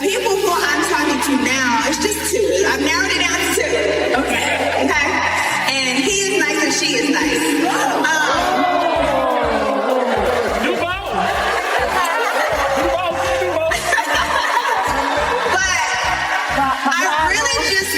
people who I'm talking to now, it's just two. I've narrowed it down to two. Okay. And he is nice and she is nice.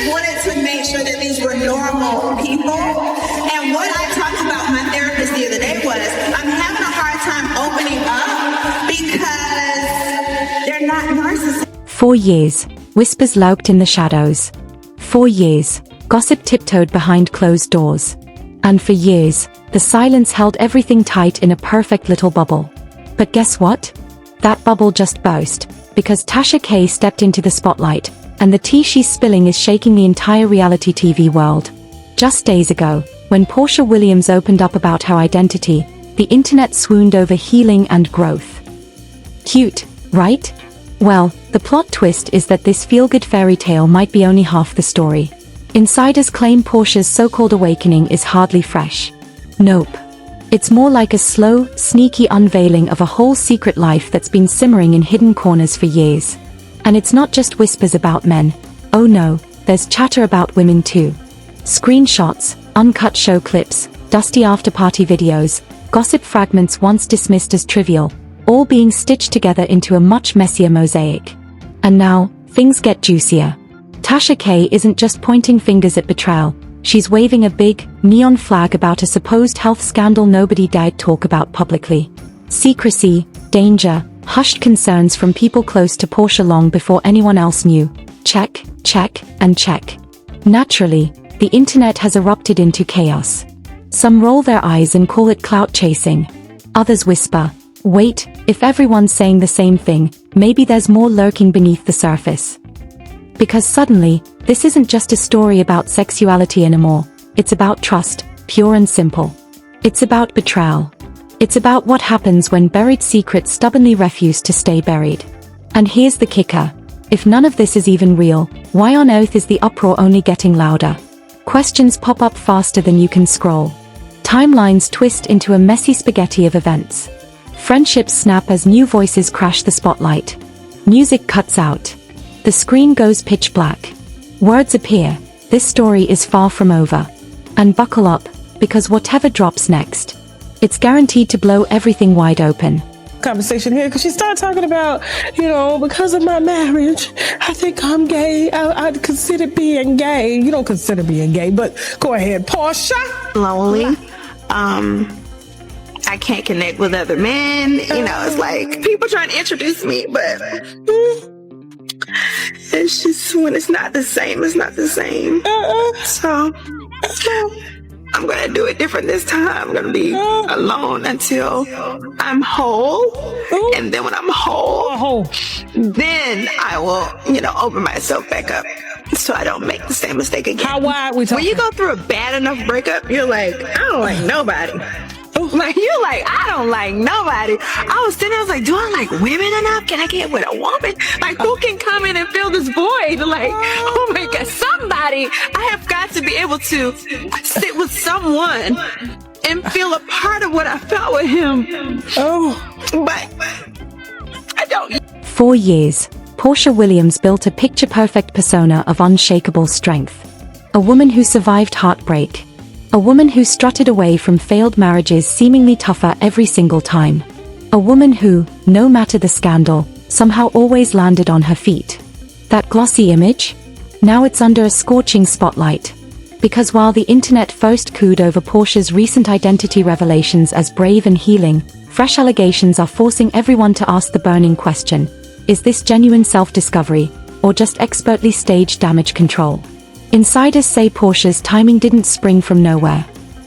Wanted to make sure that these were normal people. And what I talked about with my therapist the other day was I'm having a hard time opening up because they're not narcissists. 4 years, whispers lurked in the shadows. 4 years, gossip tiptoed behind closed doors. And for years, the silence held everything tight in a perfect little bubble. But guess what? That bubble just burst, because Tasha K stepped into the spotlight, and the tea she's spilling is shaking the entire reality TV world. Just days ago, when Porsha Williams opened up about her identity, the internet swooned over healing and growth. Cute, right? Well, the plot twist is that this feel-good fairy tale might be only half the story. Insiders claim Porsha's so-called awakening is hardly fresh. Nope. It's more like a slow, sneaky unveiling of a whole secret life that's been simmering in hidden corners for years. And it's not just whispers about men. Oh no, there's chatter about women too. Screenshots, uncut show clips, dusty after-party videos, gossip fragments once dismissed as trivial, all being stitched together into a much messier mosaic. And now, things get juicier. Tasha K isn't just pointing fingers at betrayal, she's waving a big, neon flag about a supposed health scandal nobody dared talk about publicly. Secrecy, danger, hushed concerns from people close to Porsha long before anyone else knew. Check, check, and check. Naturally, the internet has erupted into chaos. Some roll their eyes and call it clout chasing. Others whisper, wait, if everyone's saying the same thing, maybe there's more lurking beneath the surface. Because suddenly, this isn't just a story about sexuality anymore, it's about trust, pure and simple. It's about betrayal. It's about what happens when buried secrets stubbornly refuse to stay buried. And here's the kicker. If none of this is even real, why on earth is the uproar only getting louder? Questions pop up faster than you can scroll. Timelines twist into a messy spaghetti of events. Friendships snap as new voices crash the spotlight. Music cuts out. The screen goes pitch black. Words appear. This story is far from over. And buckle up, because whatever drops next, it's guaranteed to blow everything wide open. Conversation here, because she started talking about, because of my marriage, I think I'm gay. I'd consider being gay. You don't consider being gay, but go ahead, Porsha. Lonely. I can't connect with other men. It's like people trying to introduce me, but it's just when it's not the same, it's not the same. So I'm going to do it different this time. I'm going to be alone until I'm whole. And then when I'm whole, then I will, open myself back up so I don't make the same mistake again. How wide we talking? When you go through a bad enough breakup, you're like, I don't like nobody. Like, you're like, I don't like nobody. I was sitting there, I was like, do I like women enough? Can I get with a woman? Like, who can come in and fill this void? Like, oh my God, somebody. I have got to be able to sit with someone and feel a part of what I felt with him. But I don't. 4 years, Porsha Williams built a picture-perfect persona of unshakable strength. A woman who survived heartbreak. A woman who strutted away from failed marriages seemingly tougher every single time. A woman who, no matter the scandal, somehow always landed on her feet. That glossy image? Now it's under a scorching spotlight. Because while the internet first cooed over Porsha's recent identity revelations as brave and healing, fresh allegations are forcing everyone to ask the burning question: is this genuine self-discovery, or just expertly staged damage control? Insiders say Porsha's timing didn't spring from nowhere.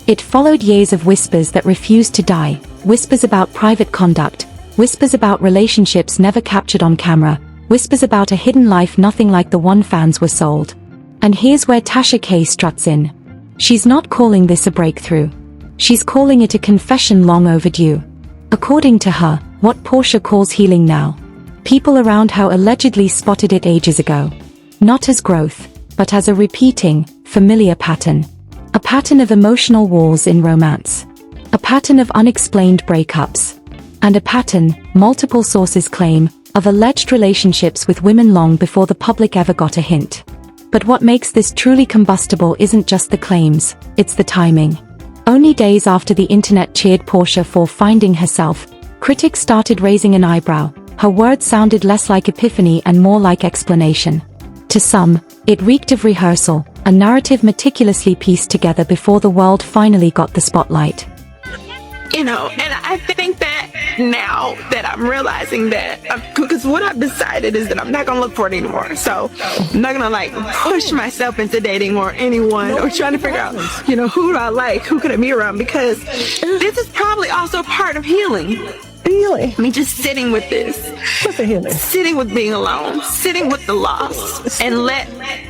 It followed years of whispers that refused to die, whispers about private conduct, whispers about relationships never captured on camera, whispers about a hidden life nothing like the one fans were sold. And here's where Tasha K struts in. She's not calling this a breakthrough. She's calling it a confession long overdue. According to her, what Porsha calls healing now, people around her allegedly spotted it ages ago. Not as growth, but as a repeating, familiar pattern. A pattern of emotional walls in romance. A pattern of unexplained breakups. And a pattern, multiple sources claim, of alleged relationships with women long before the public ever got a hint. But what makes this truly combustible isn't just the claims, it's the timing. Only days after the internet cheered Porsha for finding herself, critics started raising an eyebrow. Her words sounded less like epiphany and more like explanation. To some, it reeked of rehearsal, a narrative meticulously pieced together before the world finally got the spotlight. And I think that now that I'm realizing that, because what I've decided is that I'm not going to look for it anymore. So I'm not going to push myself into dating or anyone or trying to figure out, who do I like, who can I be around, because this is probably also part of healing. Healing. I mean, just sitting with this. What's the healing? Sitting with being alone, sitting with the loss, and let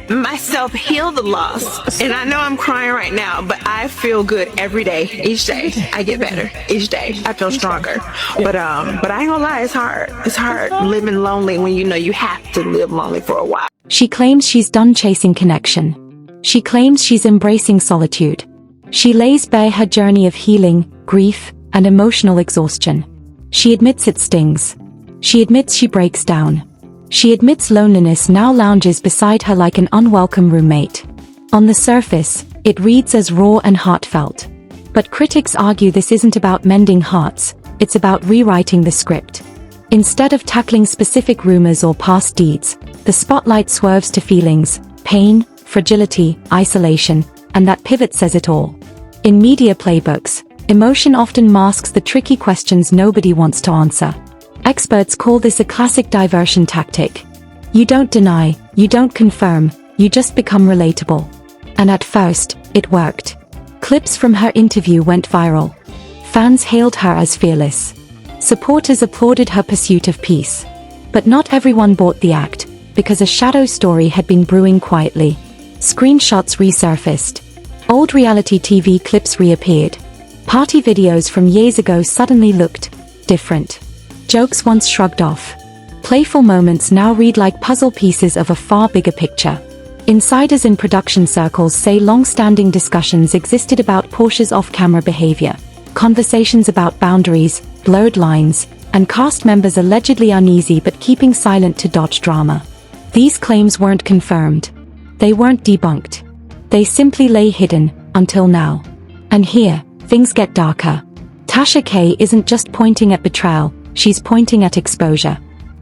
myself heal the loss. And I know I'm crying right now, but I feel good every day, each day. I get better each day. I feel stronger. But I ain't gonna lie, it's hard. It's hard living lonely when you have to live lonely for a while. She claims she's done chasing connection. She claims she's embracing solitude. She lays bare her journey of healing, grief, and emotional exhaustion. She admits it stings. She admits she breaks down. She admits loneliness now lounges beside her like an unwelcome roommate. On the surface, it reads as raw and heartfelt. But critics argue this isn't about mending hearts, it's about rewriting the script. Instead of tackling specific rumors or past deeds, the spotlight swerves to feelings, pain, fragility, isolation, and that pivot says it all. In media playbooks, emotion often masks the tricky questions nobody wants to answer. Experts call this a classic diversion tactic. You don't deny, you don't confirm, you just become relatable. And at first, it worked. Clips from her interview went viral. Fans hailed her as fearless. Supporters applauded her pursuit of peace. But not everyone bought the act, because a shadow story had been brewing quietly. Screenshots resurfaced. Old reality TV clips reappeared. Party videos from years ago suddenly looked different. Jokes once shrugged off. Playful moments now read like puzzle pieces of a far bigger picture. Insiders in production circles say long-standing discussions existed about Porsha's off-camera behavior, conversations about boundaries, blurred lines, and cast members allegedly uneasy but keeping silent to dodge drama. These claims weren't confirmed. They weren't debunked. They simply lay hidden, until now. And here, things get darker. Tasha K isn't just pointing at betrayal, she's pointing at exposure.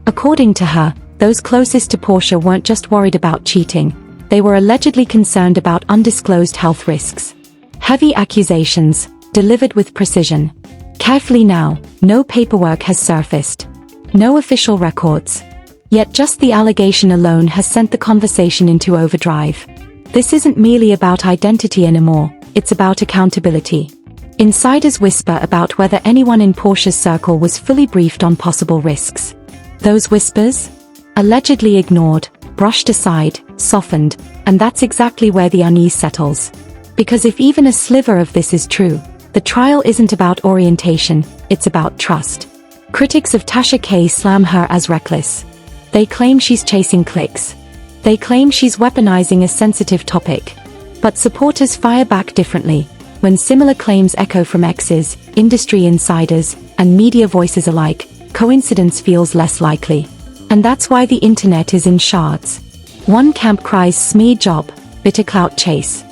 According to her, those closest to Porsha weren't just worried about cheating, they were allegedly concerned about undisclosed health risks. Heavy accusations, delivered with precision. Carefully now, no paperwork has surfaced. No official records. Yet just the allegation alone has sent the conversation into overdrive. This isn't merely about identity anymore, it's about accountability. Insiders whisper about whether anyone in Porsha's circle was fully briefed on possible risks. Those whispers? Allegedly ignored, brushed aside, softened, and that's exactly where the unease settles. Because if even a sliver of this is true, the trial isn't about orientation, it's about trust. Critics of Tasha K slam her as reckless. They claim she's chasing clicks. They claim she's weaponizing a sensitive topic. But supporters fire back differently. When similar claims echo from exes, industry insiders, and media voices alike, coincidence feels less likely. And that's why the internet is in shards. One camp cries smear job, bitter clout chase.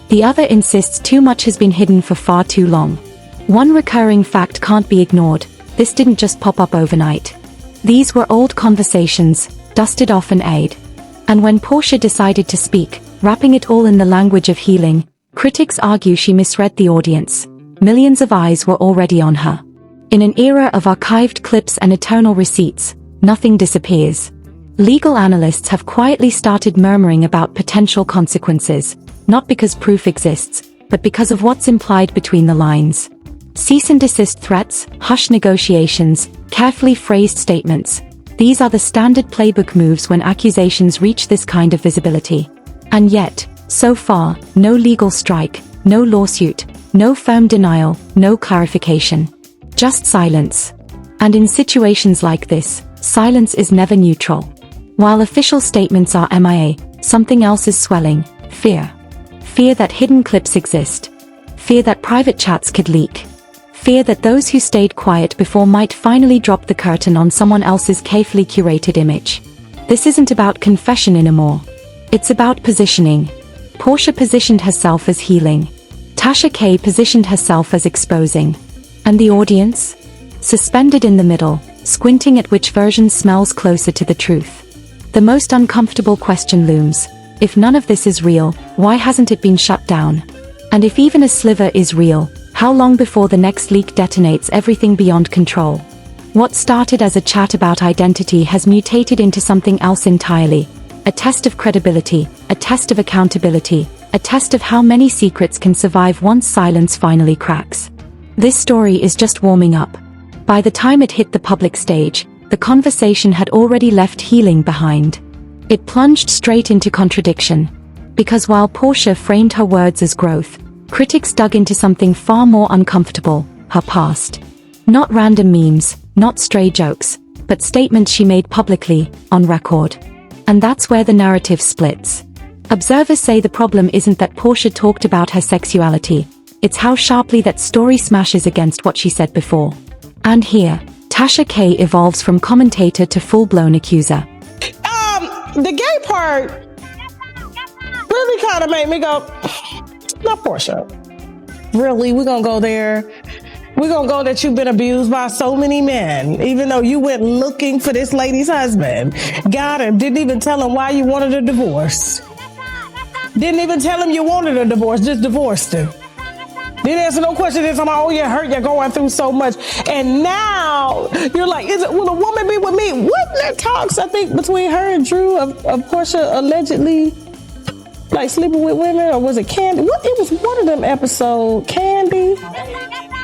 The other insists too much has been hidden for far too long. One recurring fact can't be ignored, this didn't just pop up overnight. These were old conversations, dusted off and aired. And when Porsha decided to speak, wrapping it all in the language of healing, critics argue she misread the audience. Millions of eyes were already on her. In an era of archived clips and eternal receipts, nothing disappears. Legal analysts have quietly started murmuring about potential consequences, not because proof exists, but because of what's implied between the lines. Cease and desist threats, hush negotiations, carefully phrased statements. These are the standard playbook moves when accusations reach this kind of visibility. And yet, so far, no legal strike, no lawsuit, no firm denial, no clarification. Just silence. And in situations like this, silence is never neutral. While official statements are MIA, something else is swelling: fear. Fear that hidden clips exist. Fear that private chats could leak. Fear that those who stayed quiet before might finally drop the curtain on someone else's carefully curated image. This isn't about confession anymore. It's about positioning. Porsha positioned herself as healing. Tasha K positioned herself as exposing. And the audience? Suspended in the middle, squinting at which version smells closer to the truth. The most uncomfortable question looms. If none of this is real, why hasn't it been shut down? And if even a sliver is real, how long before the next leak detonates everything beyond control? What started as a chat about identity has mutated into something else entirely. A test of credibility, a test of accountability, a test of how many secrets can survive once silence finally cracks. This story is just warming up. By the time it hit the public stage, the conversation had already left healing behind. It plunged straight into contradiction. Because while Porsha framed her words as growth, critics dug into something far more uncomfortable, her past. Not random memes, not stray jokes, but statements she made publicly, on record. And that's where the narrative splits. Observers say the problem isn't that Porsha talked about her sexuality, it's how sharply that story smashes against what she said before. And here, Tasha K evolves from commentator to full-blown accuser. The gay part really kind of made me go, not Porsha. Really, we're gonna go there? We're gonna go that you've been abused by so many men, even though you went looking for this lady's husband. Got him, didn't even tell him why you wanted a divorce. Didn't even tell him you wanted a divorce, just divorced him. Didn't answer no question. They're talking about, oh, you're hurt, you're going through so much. And now you're like, will a woman be with me? Wasn't there talks, I think, between her and Drew of Porsha allegedly like sleeping with women? Or was it Candy? It was one of them episodes, Candy.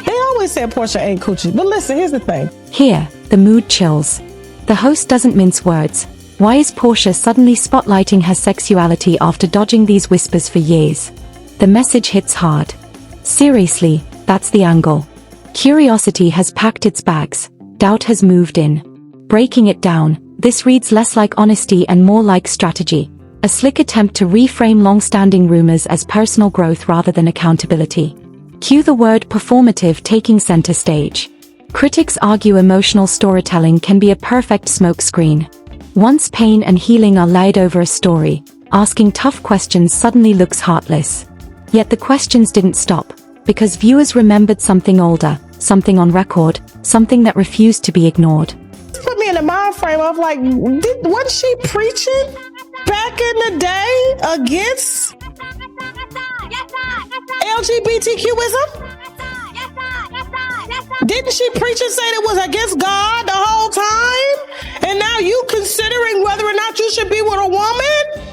They always said Porsha ain't coochie. But listen, here's the thing. Here, the mood chills. The host doesn't mince words. Why is Porsha suddenly spotlighting her sexuality after dodging these whispers for years? The message hits hard. Seriously, that's the angle. Curiosity has packed its bags, doubt has moved in. Breaking it down, this reads less like honesty and more like strategy. A slick attempt to reframe long-standing rumors as personal growth rather than accountability. Cue the word performative taking center stage. Critics argue emotional storytelling can be a perfect smokescreen. Once pain and healing are laid over a story, asking tough questions suddenly looks heartless. Yet the questions didn't stop, because viewers remembered something older, something on record, something that refused to be ignored. Put me in the mind frame of like, wasn't she preaching back in the day against LGBTQism? Didn't she preach and say it was against God the whole time? And now you considering whether or not you should be with a woman?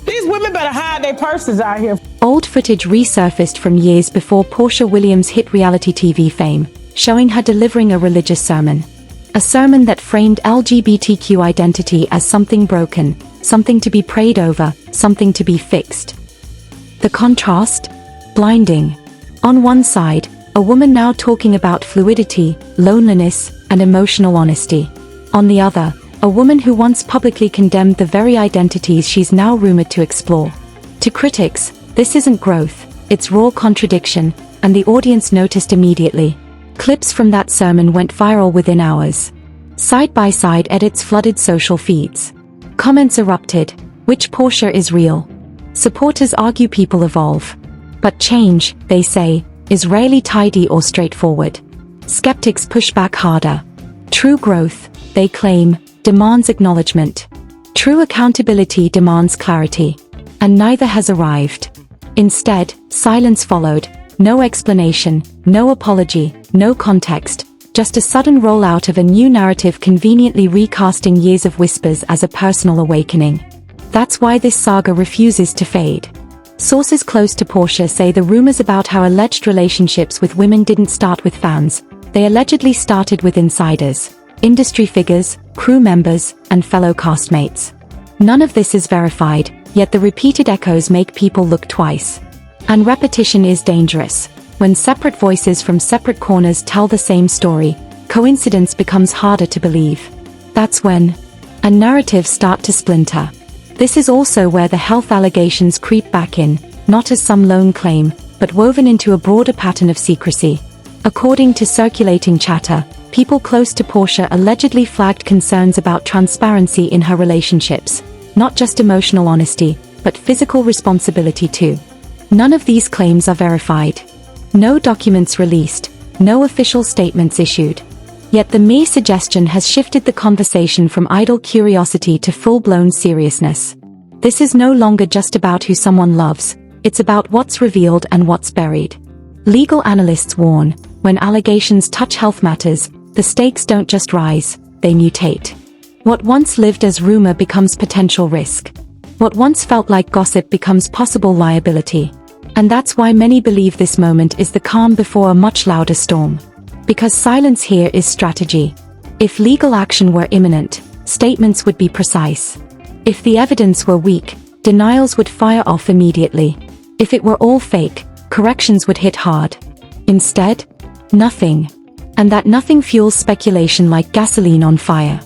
These women better hide their purses out here. Old footage resurfaced from years before Porsha Williams hit reality TV fame, showing her delivering a religious sermon. A sermon that framed LGBTQ identity as something broken, something to be prayed over, something to be fixed. The contrast? Blinding. On one side, a woman now talking about fluidity, loneliness, and emotional honesty. On the other, a woman who once publicly condemned the very identities she's now rumored to explore. To critics, this isn't growth, it's raw contradiction, and the audience noticed immediately. Clips from that sermon went viral within hours. Side-by-side edits flooded social feeds. Comments erupted. Which Porsha is real? Supporters argue people evolve. But change, they say, is rarely tidy or straightforward. Skeptics push back harder. True growth, they claim, demands acknowledgement. True accountability demands clarity. And neither has arrived. Instead, silence followed. No explanation, no apology, no context, just a sudden rollout of a new narrative conveniently recasting years of whispers as a personal awakening. That's why this saga refuses to fade. Sources close to Porsha say the rumors about her alleged relationships with women didn't start with fans, they allegedly started with insiders, industry figures, crew members, and fellow castmates. None of this is verified, yet the repeated echoes make people look twice. And repetition is dangerous. When separate voices from separate corners tell the same story, coincidence becomes harder to believe. That's when narratives start to splinter. This is also where the health allegations creep back in, not as some lone claim, but woven into a broader pattern of secrecy. According to circulating chatter, people close to Porsha allegedly flagged concerns about transparency in her relationships, not just emotional honesty, but physical responsibility too. None of these claims are verified. No documents released, no official statements issued. Yet the mere suggestion has shifted the conversation from idle curiosity to full-blown seriousness. This is no longer just about who someone loves, it's about what's revealed and what's buried. Legal analysts warn, when allegations touch health matters, the stakes don't just rise, they mutate. What once lived as rumor becomes potential risk. What once felt like gossip becomes possible liability. And that's why many believe this moment is the calm before a much louder storm. Because silence here is strategy. If legal action were imminent, statements would be precise. If the evidence were weak, denials would fire off immediately. If it were all fake, corrections would hit hard. Instead, nothing. And that nothing fuels speculation like gasoline on fire.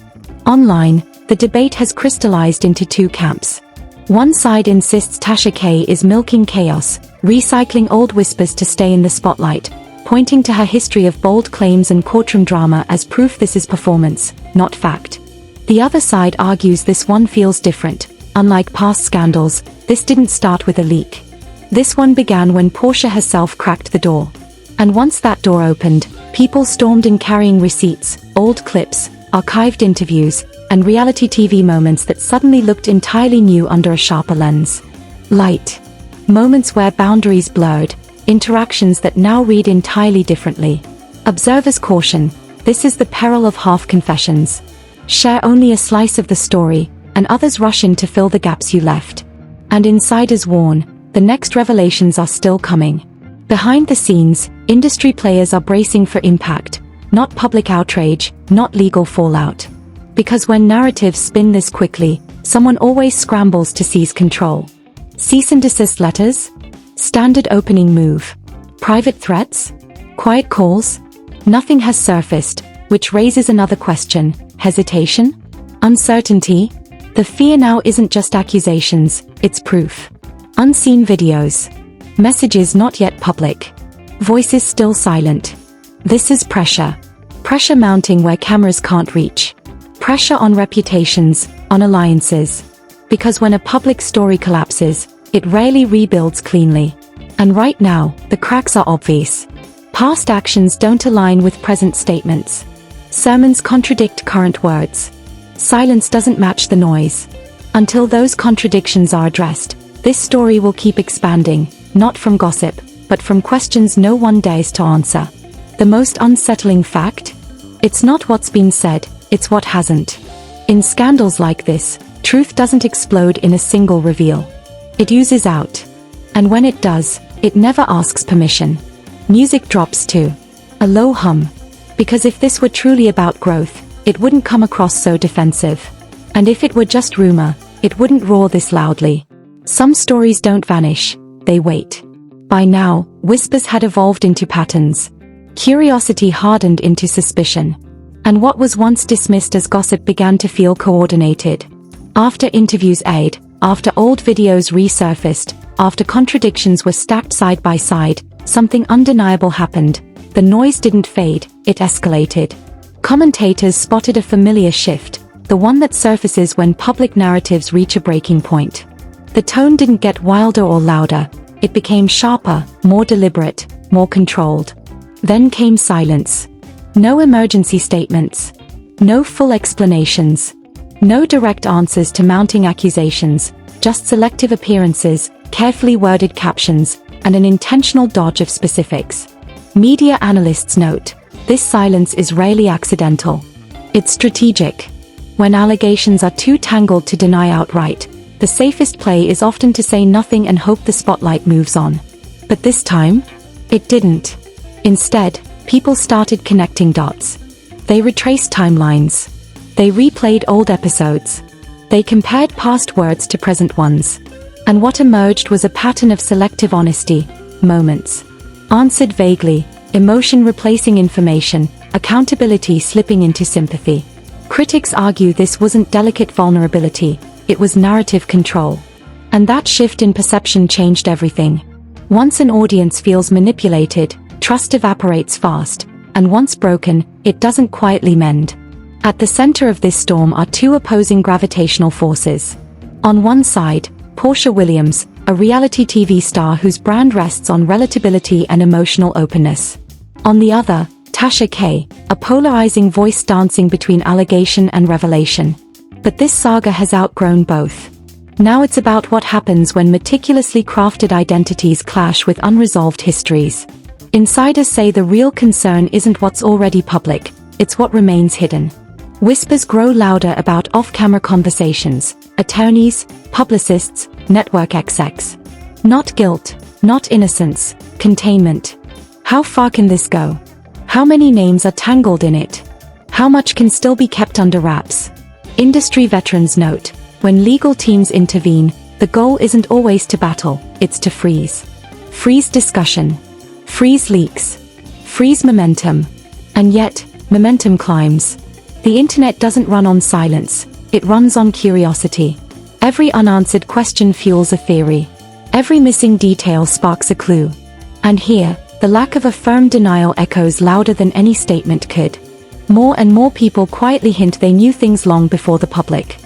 Online, the debate has crystallized into two camps. One side insists Tasha K is milking chaos, recycling old whispers to stay in the spotlight, pointing to her history of bold claims and courtroom drama as proof this is performance, not fact. The other side argues this one feels different. Unlike past scandals, this didn't start with a leak. This one began when Porsha herself cracked the door. And once that door opened, people stormed in carrying receipts, old clips, archived interviews, and reality TV moments that suddenly looked entirely new under a sharper lens. Light. Moments where boundaries blurred, interactions that now read entirely differently. Observers caution, this is the peril of half confessions. Share only a slice of the story, and others rush in to fill the gaps you left. And insiders warn, the next revelations are still coming. Behind the scenes, industry players are bracing for impact, not public outrage, not legal fallout. Because when narratives spin this quickly, someone always scrambles to seize control. Cease and desist letters? Standard opening move. Private threats? Quiet calls? Nothing has surfaced, which raises another question. Hesitation? Uncertainty? The fear now isn't just accusations, it's proof. Unseen videos. Messages not yet public. Voices still silent. This is pressure. Pressure mounting where cameras can't reach. Pressure on reputations, on alliances. Because when a public story collapses, it rarely rebuilds cleanly. And right now, the cracks are obvious. Past actions don't align with present statements. Sermons contradict current words. Silence doesn't match the noise. Until those contradictions are addressed, this story will keep expanding, not from gossip, but from questions no one dares to answer. The most unsettling fact? It's not what's been said, it's what hasn't. In scandals like this, truth doesn't explode in a single reveal. It oozes out. And when it does, it never asks permission. Music drops too. A low hum. Because if this were truly about growth, it wouldn't come across so defensive. And if it were just rumor, it wouldn't roar this loudly. Some stories don't vanish, they wait. By now, whispers had evolved into patterns. Curiosity hardened into suspicion. And what was once dismissed as gossip began to feel coordinated. After interviews aired, after old videos resurfaced, after contradictions were stacked side by side, something undeniable happened. The noise didn't fade, it escalated. Commentators spotted a familiar shift, the one that surfaces when public narratives reach a breaking point. The tone didn't get wilder or louder, it became sharper, more deliberate, more controlled. Then came silence. No emergency statements. No full explanations. No direct answers to mounting accusations, just selective appearances, carefully worded captions, and an intentional dodge of specifics. Media analysts note, this silence is rarely accidental. It's strategic. When allegations are too tangled to deny outright, the safest play is often to say nothing and hope the spotlight moves on. But this time, it didn't. Instead, people started connecting dots. They retraced timelines. They replayed old episodes. They compared past words to present ones. And what emerged was a pattern of selective honesty, moments answered vaguely, emotion replacing information, accountability slipping into sympathy. Critics argue this wasn't delicate vulnerability, it was narrative control. And that shift in perception changed everything. Once an audience feels manipulated, trust evaporates fast, and once broken, it doesn't quietly mend. At the center of this storm are two opposing gravitational forces. On one side, Porsha Williams, a reality TV star whose brand rests on relatability and emotional openness. On the other, Tasha K, a polarizing voice dancing between allegation and revelation. But this saga has outgrown both. Now it's about what happens when meticulously crafted identities clash with unresolved histories. Insiders say the real concern isn't what's already public, it's what remains hidden. Whispers grow louder about off-camera conversations, attorneys, publicists, network execs. Not guilt, not innocence, containment. How far can this go? How many names are tangled in it? How much can still be kept under wraps? Industry veterans note, when legal teams intervene, the goal isn't always to battle, it's to freeze. Freeze discussion. Freeze leaks. Freeze momentum. And yet, momentum climbs. The internet doesn't run on silence, it runs on curiosity. Every unanswered question fuels a theory. Every missing detail sparks a clue. And here, the lack of a firm denial echoes louder than any statement could. More and more people quietly hint they knew things long before the public.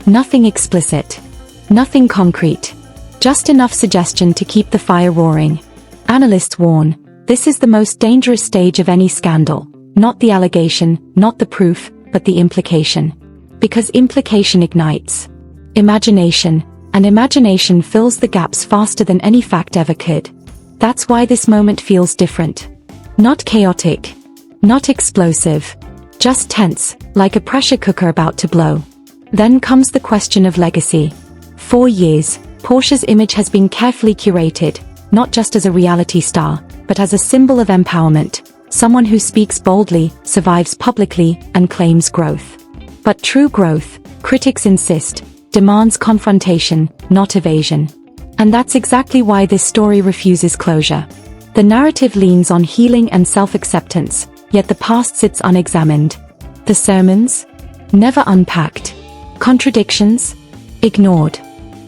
Nothing explicit. Nothing concrete. Just enough suggestion to keep the fire roaring. Analysts warn, this is the most dangerous stage of any scandal. Not the allegation, not the proof, but the implication. Because implication ignites imagination, and imagination fills the gaps faster than any fact ever could. That's why this moment feels different. Not chaotic. Not explosive. Just tense, like a pressure cooker about to blow. Then comes the question of legacy. 4 years, Porsha's image has been carefully curated, not just as a reality star, but as a symbol of empowerment, someone who speaks boldly, survives publicly, and claims growth. But true growth, critics insist, demands confrontation, not evasion. And that's exactly why this story refuses closure. The narrative leans on healing and self-acceptance, yet the past sits unexamined. The sermons? Never unpacked. Contradictions? Ignored.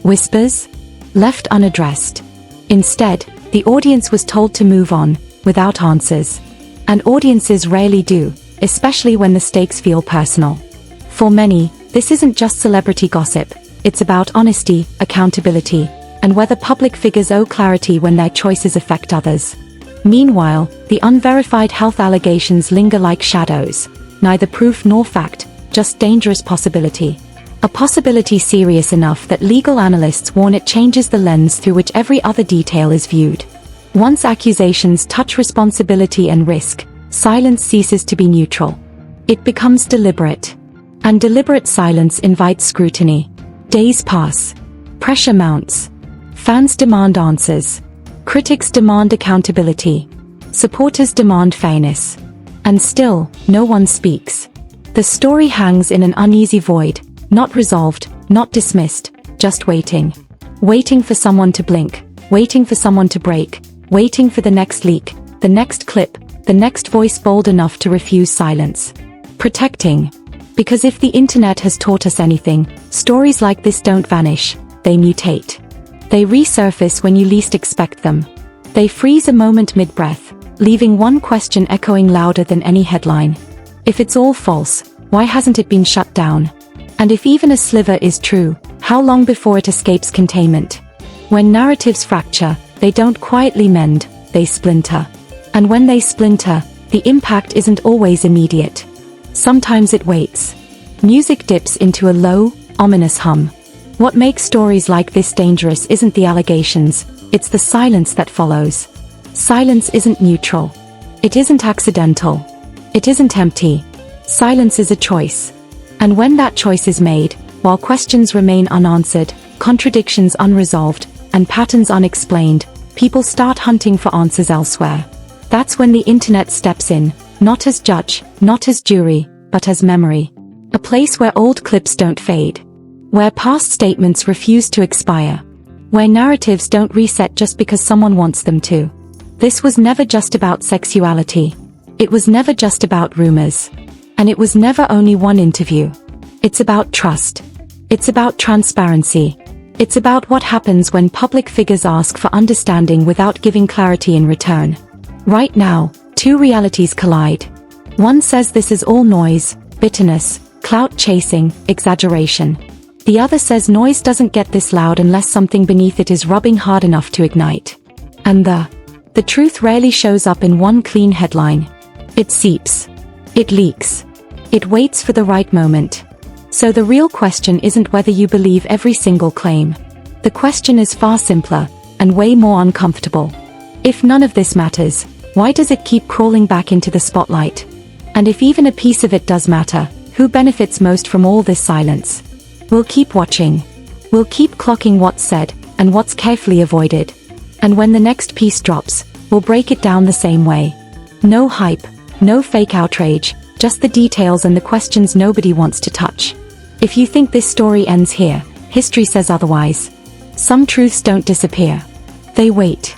Whispers? Left unaddressed. Instead, the audience was told to move on, without answers. And audiences rarely do, especially when the stakes feel personal. For many, this isn't just celebrity gossip, it's about honesty, accountability, and whether public figures owe clarity when their choices affect others. Meanwhile, the unverified health allegations linger like shadows, neither proof nor fact, just dangerous possibility. A possibility serious enough that legal analysts warn it changes the lens through which every other detail is viewed. Once accusations touch responsibility and risk, silence ceases to be neutral. It becomes deliberate. And deliberate silence invites scrutiny. Days pass. Pressure mounts. Fans demand answers. Critics demand accountability. Supporters demand fairness. And still, no one speaks. The story hangs in an uneasy void, not resolved, not dismissed, just waiting. Waiting for someone to blink, waiting for someone to break, waiting for the next leak, the next clip, the next voice bold enough to refuse silence. Protecting. Because if the internet has taught us anything, stories like this don't vanish, they mutate. They resurface when you least expect them. They freeze a moment mid-breath, leaving one question echoing louder than any headline. If it's all false, why hasn't it been shut down? And if even a sliver is true, how long before it escapes containment? When narratives fracture, they don't quietly mend, they splinter. And when they splinter, the impact isn't always immediate. Sometimes it waits. Music dips into a low, ominous hum. What makes stories like this dangerous isn't the allegations, it's the silence that follows. Silence isn't neutral. It isn't accidental. It isn't empty. Silence is a choice. And when that choice is made, while questions remain unanswered, contradictions unresolved, and patterns unexplained, people start hunting for answers elsewhere. That's when the internet steps in, not as judge, not as jury, but as memory. A place where old clips don't fade. Where past statements refuse to expire. Where narratives don't reset just because someone wants them to. This was never just about sexuality. It was never just about rumors. And it was never only one interview. It's about trust. It's about transparency. It's about what happens when public figures ask for understanding without giving clarity in return. Right now, two realities collide. One says this is all noise, bitterness, clout chasing, exaggeration. The other says noise doesn't get this loud unless something beneath it is rubbing hard enough to ignite. And the truth rarely shows up in one clean headline. It seeps. It leaks. It waits for the right moment. So the real question isn't whether you believe every single claim. The question is far simpler, and way more uncomfortable. If none of this matters, why does it keep crawling back into the spotlight? And if even a piece of it does matter, who benefits most from all this silence? We'll keep watching. We'll keep clocking what's said, and what's carefully avoided. And when the next piece drops, we'll break it down the same way. No hype, no fake outrage, just the details and the questions nobody wants to touch. If you think this story ends here, history says otherwise. Some truths don't disappear. They wait.